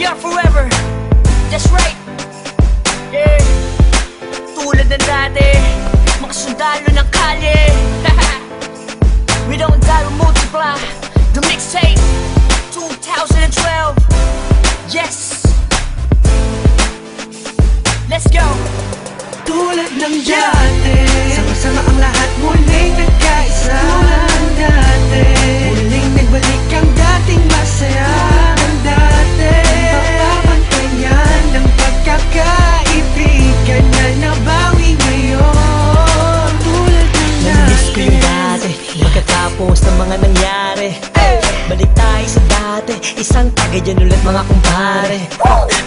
are forever. That's right. Yeah. Tulad ng dati, mga sundalo ng kalye. We don't die, we multiply. The mixtape 2012. Yes. Let's go. Tulad ng dati, sama-sama ang lahat muling nagkaisa. Tulad ng dati, muling nagbalik ang dating masaya. Ng dati, papapantayan ng pagkakaibigan na nabawi ngayon. Tulad ng dati. Namiss ko yung dati, pagkatapos ng mga nangyari. Balik tayo sa dati, isang tagayan ulit mga kumpare.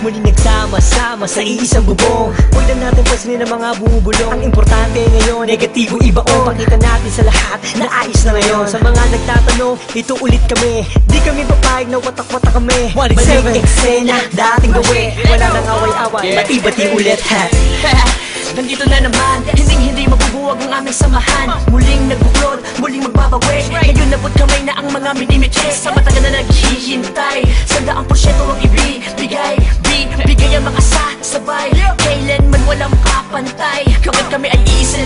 Muli nagsama-sama sa iisang bubong. Huwag na natin pansinin ang mga bubulong. Ang importante ngayon, negatibo ibaon. Pakita natin sa lahat na ayos na ngayon. Sa mga nagtatanong, ito ulit kami. Di kami papayag na watak-watak kami. Balik eksena, dating gawin. Wala nang away-away, bati-bati ulit ha. Nandito na naman, hindi mabubuwag ang aming samahan. Muling nagbuklod, muling magbabawi. Ngayon nabot kamay na ang mga minimiches. Sa matagal na naghihintay, 100% ang ibibigay. Bigay ang mga sabay, kailanman walang kapantay. Kami ay iisa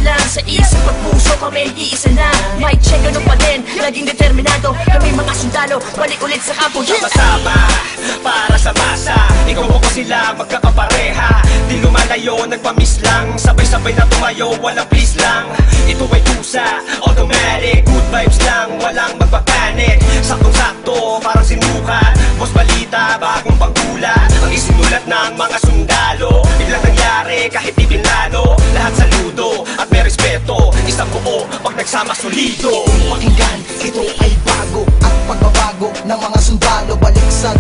lang sa isang pagpuso. Kami ay iisa lang, may check ano pa din. Laging determinado, kami mga sundalo. Balik ulit sa kampo, sama-sama, para sa masa. Ikaw ako sila, magkakapareha. Di lumalayo, nagpamiss lang. Sabay-sabay na tumayo, walang please lang. Ito ay tusa, automatic. Good vibes lang, walang magpapanik. Saktong-sakto, parang sinukat. Boss balita, bagong pagkula. Ang isinulat ng mga sundalo. Biglang nangyari, kahit di pinlano. Lahat saludo, at may respeto. Isang buo, pag nagsama solido. Pakinggan, ito ay bago at pagbabago ng mga sundalo. Balik sa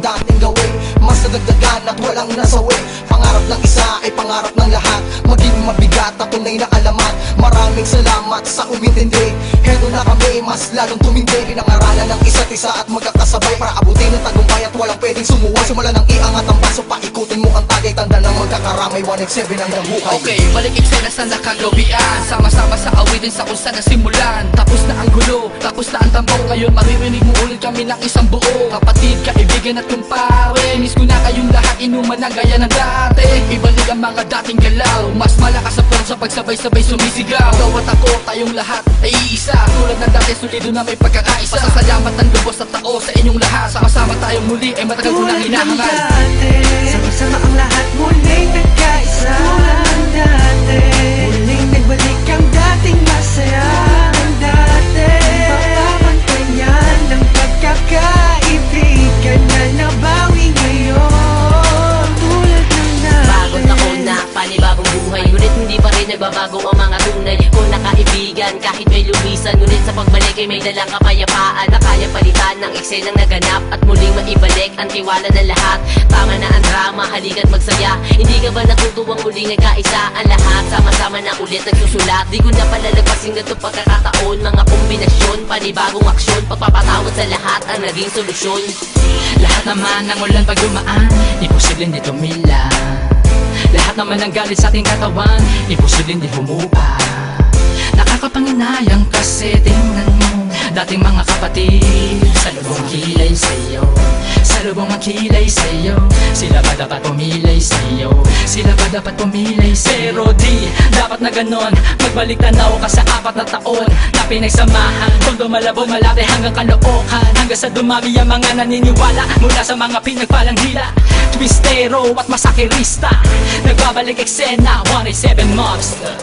dating gawin. Mas nadagdagan at walang nasawi. Pangarap ng isa ay pangarap ng lahat. Maging mabigat at tunay na alamat. Maraming salamat sa umintindi. Heto na kami, mas lalong tumindi. Pinangaralan ng isa't isa at magkakasabay para abutin ang tagumpay at walang pwedeng sumuway. Simula ng iangat ang baso, paikutin mo ang tagay. Tanda ng magkakaramay, 1x7 ang buhay. Okay, balik eksena sa nakagawian. Sama-sama sa awitin sa kung saan nasimulan. Tapos na ang gulo, tapos na ang tambaw. Ngayon maririnig mo ulit kami ng isang buo. Kapatid, kaibigan at kumpare. Miss ko na kayong lahat, inuman na gaya ng dati. Ibalik ang mga dating galaw. Mas malakas sa front sa pagsabay-sabay sumisigaw. Ikaw at ako, tayong lahat ay iisa. Tulad ng dati, solido na may pagkakaisa. Pasasalamat ang lubos at tao sa inyong lahat. Sama-sama tayong muli, ay matagal ko nang hinahangal. Sama-sama ang lahat muling nagkaisa. Tulad ng dati, muling nagbalik ang dating masaya. Ng dati, papapantayan ng pagkakaibigan na nabawi ngayon. Tulad ng dati. Bagong taon na, panibagong buhay. Ngunit hindi pa rin nagbabago ang mga tunay ko na kaibigan. Kahit may lumisan, ngunit sa pagbalik ay may dalang kapayapaan na kaya palitan ng eksenang naganap at muling maibalik ang tiwala ng lahat. Tama na ang drama, halika't magsaya. Hindi ka ba natutuwang muling nagkaisa ang lahat? Sama-sama na ulit nagsusulat. Di ko na palalagpasin ganito pagkakataon. Mga kombinasyon, panibagong aksyon. Pagpapatawad sa lahat ang naging solusyon. Lahat naman ng ulan pag dumaan, imposibleng di tumila. Lahat naman ng galit sa ating katawan, imposibleng di humupa. Nakakapanginayang kasi tingnan mo dating mga kapatid, salubong kilay sa'yo. Salubong ang kilay sa'yo. Sila ba dapat pumilay sa'yo? Sila ba dapat pumilay sa'yo? Pero di dapat na ganon. Magbalik tanaw ka sa 4 na taon na pinagsamahan. Tondo malabo malate hanggang kalookan. Hanggang sa dumami ang mga naniniwala mula sa mga pinagpalang hila. Twistero at masakirista, nagbabalik eksena, 187 Monster.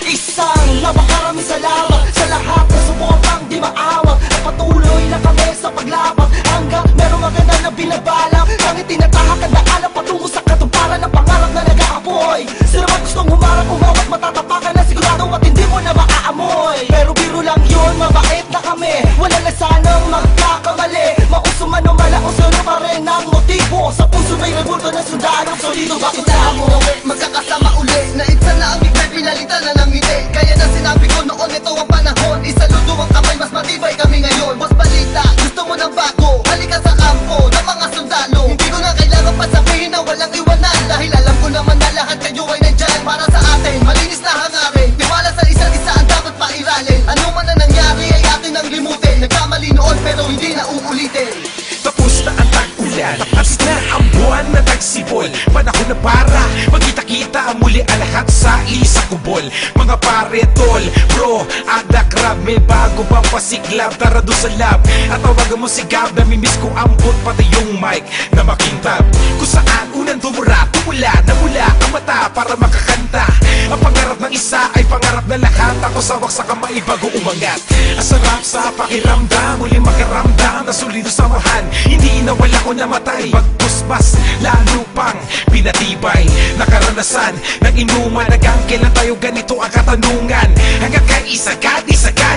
Isang napakaraming salamat sa lahat na subukang di maawag. At patuloy na kami sa paglabang hanggang merong maganda na binabalak. Ang itinatahak ang daalan patungo sa katuparan ng pangarap na nag-aapoy. Sila man gustong humarap, umawat, matatapakan na sigurado at hindi mo na maaamoy. Pero biro lang yun, mabait na kami. Wala na sanang magkakamali. Mauso man o malaos, yun pa rin ang motibo. Sa puso may rebulto na sundalo, solido bakit mo magkakasama uli. Naitsa na ang bigay, pinalitan na ng ngiti. Kaya na sinabi ko noon, ito ang panahon. Isaludo ang kamay, mas matibay kami ngayon. Boss balita, gusto mo ng bago. Halika sa kampo ng mga sundalo. Hindi ko na kailangan pa sabihin na walang iwanan. Dahil alam ko naman na lahat kayo ay nandyan para sa atin. Malinis na hangarin, tiwala sa isa't isa ang dapat pairalin. Ano man na nangyari ay atin ang limutin. Nagkamali noon pero hindi na uulitin. Tapos na ang tag-ulan. yan. At na ang buwan na tagsibol, panahon na para magkita-kita muli ang lahat sa isang kubol. Mga pare, tol, bro, ada crab, may bago bang pasiklab? Tara doon sa lab at tawagan mo si Gab. Namimiss ko ambot pati yung mic na makintab. Kung saan unang tumura, tumula, namula ang mata para makakanta. Ang pangarap ng isa ay pangarap na lahat. Ako sawak sa kamay bago umangat. Ang sarap sa pakiramdam, muli makaramdam na solido samahan. Hindi nawala ko namatay, pagpusbas lalo pang pinatibay. Nakaranasan ng inuman, hanggang kailan tayo ganito ang katanungan. Hanggang kay isagad,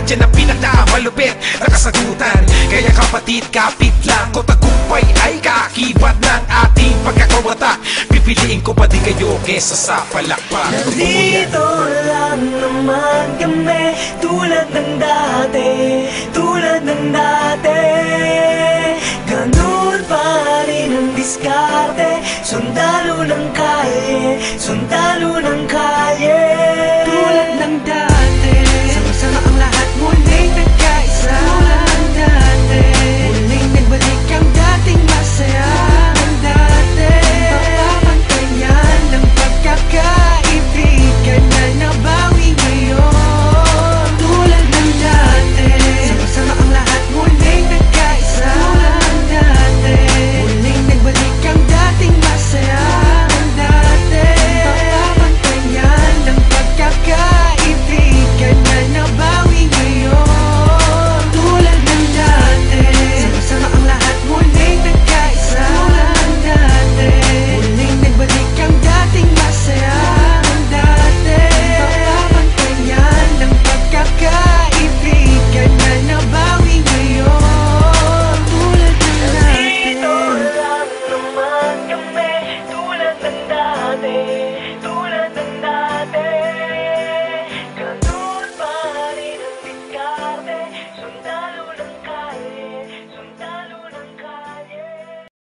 dyan ang pinakamalupit na kasagutan. Kaya kapatid, kapit lang ko, tagumpay ay kaakibat ng ating pagkakawatak. Pipiliin ko pa din kayo kesa sa palakpak. Nandito lang naman kami, tulad ng dati, tulad ng dati. Ganun pa rin ang diskarte, sundalo ng kalye, sundalo ng